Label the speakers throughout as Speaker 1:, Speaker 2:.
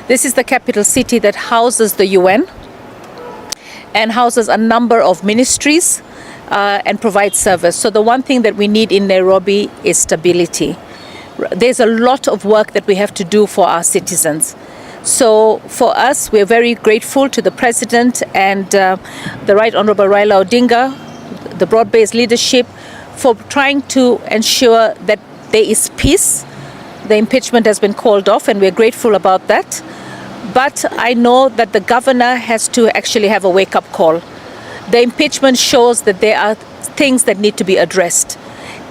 Speaker 1: This is the capital city that houses the UN and houses a number of ministries and provides service. So the one thing that we need in Nairobi is stability. There's a lot of work that we have to do for our citizens. So for us, we're very grateful to the President and the Right Honorable Raila Odinga, the broad-based leadership, for trying to ensure that there is peace. The impeachment has been called off and we're grateful about that. But I know that the governor has to actually have a wake-up call. The impeachment shows that there are things that need to be addressed.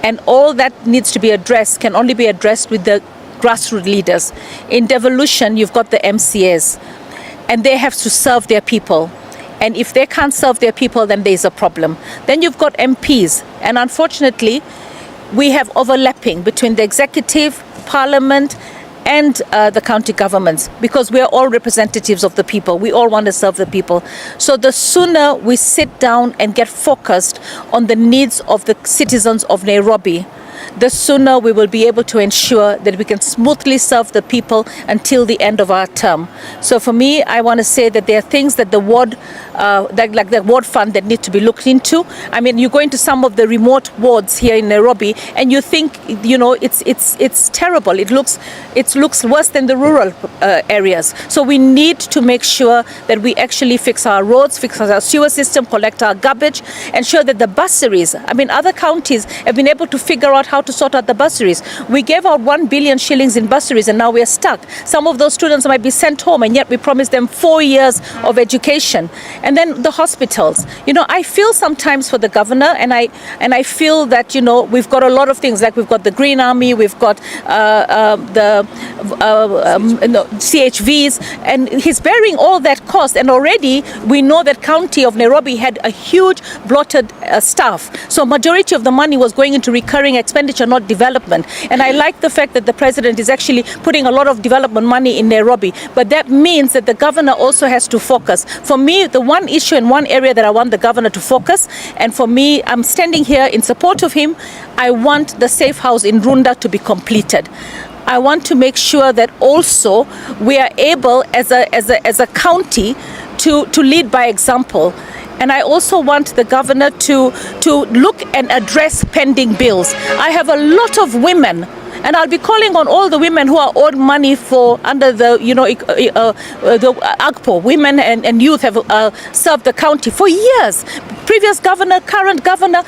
Speaker 1: And all that needs to be addressed can only be addressed with the grassroots leaders. In devolution, you've got the MCAs, and they have to serve their people. And if they can't serve their people, then there's a problem. Then you've got MPs, and unfortunately, we have overlapping between the executive, parliament, and the county governments, because we are all representatives of the people. We all want to serve the people. So the sooner we sit down and get focused on the needs of the citizens of Nairobi, the sooner we will be able to ensure that we can smoothly serve the people until the end of our term. So for me, I want to say that there are things that the ward, like the ward fund, that need to be looked into. I mean, you go into some of the remote wards here in Nairobi, and you think, you know, it's terrible. It looks worse than the rural areas. So we need to make sure that we actually fix our roads, fix our sewer system, collect our garbage, ensure that the bursaries. I mean, other counties have been able to figure out how to sort out the bursaries. We gave out 1 billion shillings in bursaries, and now we are stuck. Some of those students might be sent home, and yet we promised them 4 years of education. And then the hospitals. You know, I feel sometimes for the governor, and I feel that, you know, we've got a lot of things, like we've got the Green Army, we've got the CHVs, and he's bearing all that cost. And already we know that county of Nairobi had a huge bloated staff. So majority of the money was going into recurring expenditure, not development. And I like the fact that the president is actually putting a lot of development money in Nairobi. But that means that the governor also has to focus. For me, the one issue and one area that I want the governor to focus, and for me, I'm standing here in support of him, I want the safe house in Runda to be completed. I want to make sure that also we are able as a county to lead by example. And I also want the governor to look and address pending bills. I have a lot of women, and I'll be calling on all the women who are owed money for under the, you know, the AGPO. Women and youth have served the county for years. Previous governor, current governor,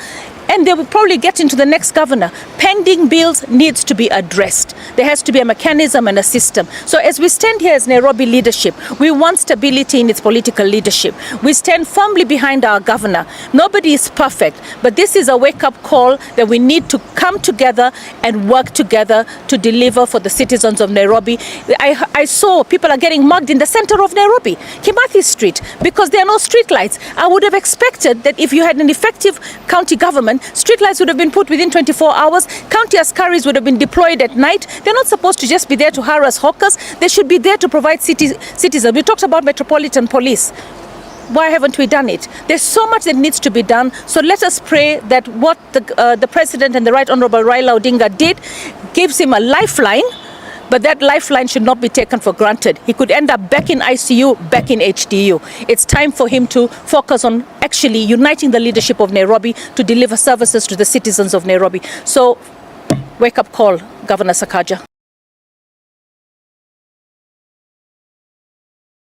Speaker 1: and they will probably get into the next governor. Pending bills needs to be addressed. There has to be a mechanism and a system. So as we stand here as Nairobi leadership, we want stability in its political leadership. We stand firmly behind our governor. Nobody is perfect, but this is a wake-up call that we need to come together and work together to deliver for the citizens of Nairobi. I saw people are getting mugged in the center of Nairobi, Kimathi Street, because there are no street lights. I would have expected that if you had an effective county government, street lights would have been put within 24 hours. County askaris would have been deployed at night. They're not supposed to just be there to harass hawkers. They should be there to provide citizens. We talked about Metropolitan Police. Why haven't we done it? There's so much that needs to be done. So let us pray that what the President and the Right Honorable Raila Odinga did gives him a lifeline. But that lifeline should not be taken for granted. He could end up back in ICU, back in HDU. It's time for him to focus on actually uniting the leadership of Nairobi to deliver services to the citizens of Nairobi. So, wake up call, Governor SAKAJA.